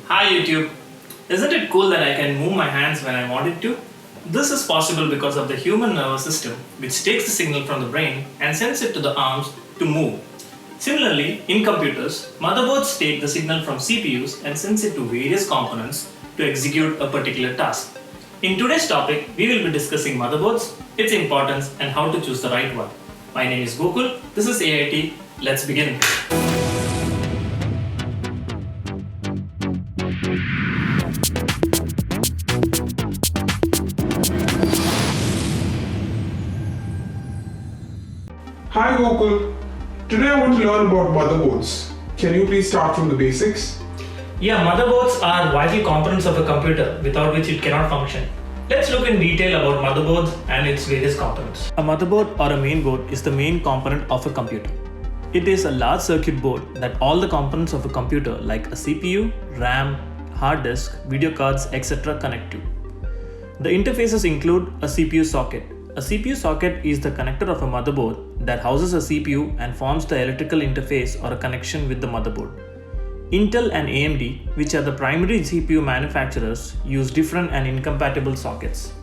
Hi YouTube! Isn't it cool that I can move my hands when I want it to? This is possible because of the human nervous system, which takes the signal from the brain and sends it to the arms to move. Similarly, in computers, motherboards take the signal from CPUs and sends it to various components to execute a particular task. In today's topic, we will be discussing motherboards, its importance, and how to choose the right one. My name is Gokul, this is AIT, let's begin. Hi Gokul, today I want to learn about motherboards. Can you please start from the basics? Yeah, motherboards are vital components of a computer without which it cannot function. Let's look in detail about motherboards and its various components. A motherboard or a main board is the main component of a computer. It is a large circuit board that all the components of a computer like a CPU, RAM, hard disk, video cards, etc. connect to. The interfaces include a CPU socket. A CPU socket is the connector of a motherboard that houses a CPU and forms the electrical interface or a connection with the motherboard. Intel and AMD, which are the primary CPU manufacturers, use different and incompatible sockets.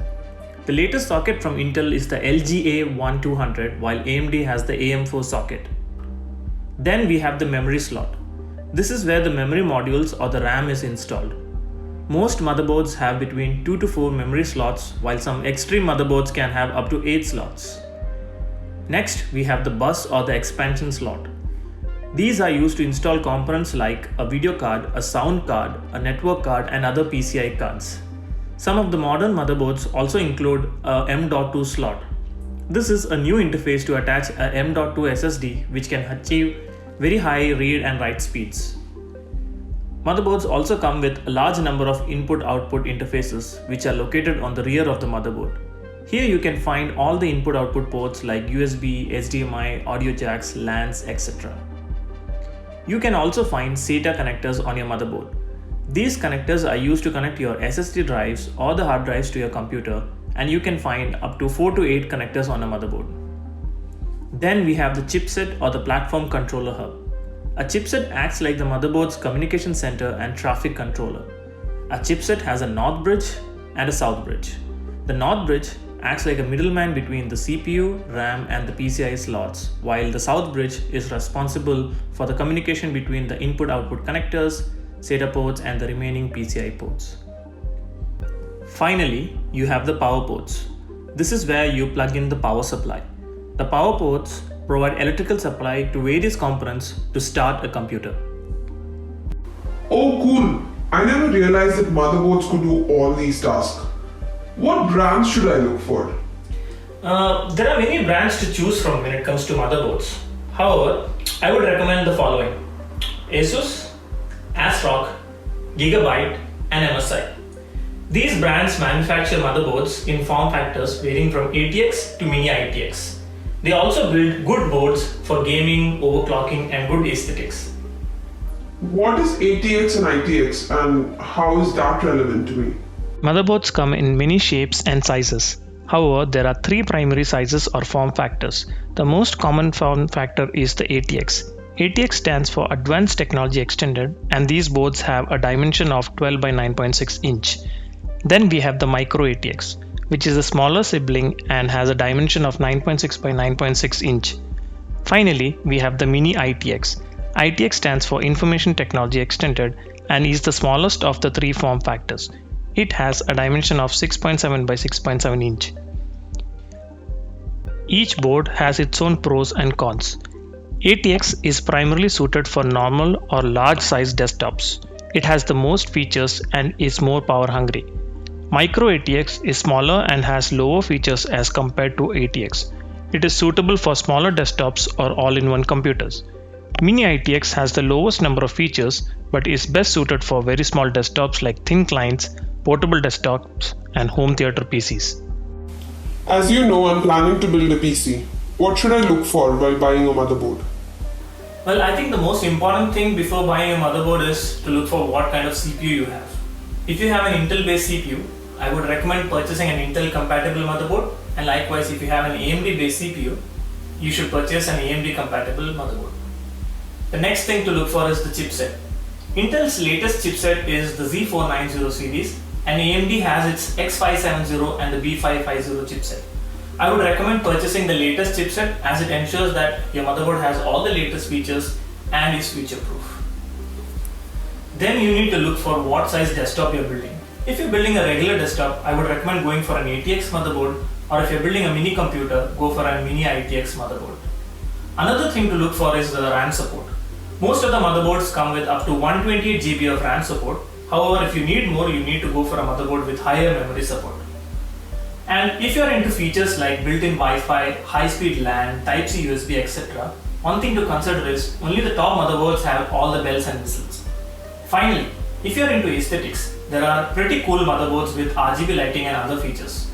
The latest socket from Intel is the LGA1200, while AMD has the AM4 socket. Then we have the memory slot. This is where the memory modules or the RAM is installed. Most motherboards have between 2 to 4 memory slots, while some extreme motherboards can have up to 8 slots. Next, we have the bus or the expansion slot. These are used to install components like a video card, a sound card, a network card, and other PCI cards. Some of the modern motherboards also include a M.2 slot. This is a new interface to attach a M.2 SSD which can achieve very high read and write speeds. Motherboards also come with a large number of input-output interfaces which are located on the rear of the motherboard. Here you can find all the input-output ports like USB, HDMI, audio jacks, LANs, etc. You can also find SATA connectors on your motherboard. These connectors are used to connect your SSD drives or the hard drives to your computer, and you can find up to 4 to 8 connectors on a motherboard. Then we have the chipset or the platform controller hub. A chipset acts like the motherboard's communication center and traffic controller. A chipset has a north bridge and a south bridge. The north bridge acts like a middleman between the CPU, RAM, and the PCI slots, while the south bridge is responsible for the communication between the input-output connectors, SATA ports, and the remaining PCI ports. Finally, you have the power ports. This is where you plug in the power supply. The power ports provide electrical supply to various components to start a computer. Oh cool, I never realized that motherboards could do all these tasks. What brands should I look for? There are many brands to choose from when it comes to motherboards. However, I would recommend the following: Asus, ASRock, Gigabyte, and MSI. These brands manufacture motherboards in form factors varying from ATX to Mini ITX. They also build good boards for gaming, overclocking, and good aesthetics. What is ATX and ITX and how is that relevant to me? Motherboards come in many shapes and sizes. However, there are 3 primary sizes or form factors. The most common form factor is the ATX. ATX stands for Advanced Technology Extended, and these boards have a dimension of 12 by 9.6 inch. Then we have the Micro ATX, which is a smaller sibling and has a dimension of 9.6 by 9.6 inch. Finally, we have the Mini ITX. ITX stands for Information Technology Extended and is the smallest of the 3 form factors. It has a dimension of 6.7 by 6.7 inch. Each board has its own pros and cons. ATX is primarily suited for normal or large size desktops. It has the most features and is more power hungry. Micro ATX is smaller and has lower features as compared to ATX. It is suitable for smaller desktops or all-in-one computers. Mini ITX has the lowest number of features but is best suited for very small desktops like thin clients, portable desktops, and home theater PCs. As you know, I'm planning to build a PC. What should I look for while buying a motherboard? Well, I think the most important thing before buying a motherboard is to look for what kind of CPU you have. If you have an Intel-based CPU, I would recommend purchasing an Intel-compatible motherboard, and likewise, if you have an AMD-based CPU, you should purchase an AMD-compatible motherboard. The next thing to look for is the chipset. Intel's latest chipset is the Z490 series, and AMD has its X570 and the B550 chipset. I would recommend purchasing the latest chipset as it ensures that your motherboard has all the latest features and is future proof. Then you need to look for what size desktop you're building. If you're building a regular desktop, I would recommend going for an ATX motherboard, or if you're building a mini computer, go for a mini ITX motherboard. Another thing to look for is the RAM support. Most of the motherboards come with up to 128 GB of RAM support. However, if you need more, you need to go for a motherboard with higher memory support. And if you're into features like built-in Wi-Fi, high-speed LAN, Type-C USB, etc., one thing to consider is only the top motherboards have all the bells and whistles. Finally, if you're into aesthetics, there are pretty cool motherboards with RGB lighting and other features.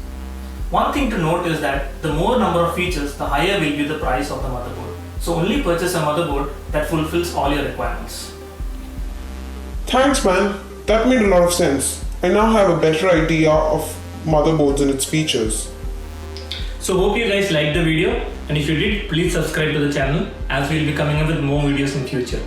One thing to note is that the more number of features, the higher will be the price of the motherboard. So only purchase a motherboard that fulfills all your requirements. Thanks, man. That made a lot of sense. I now have a better idea of motherboards and its features. So hope you guys liked the video, and if you did, please subscribe to the channel as we'll be coming up with more videos in future.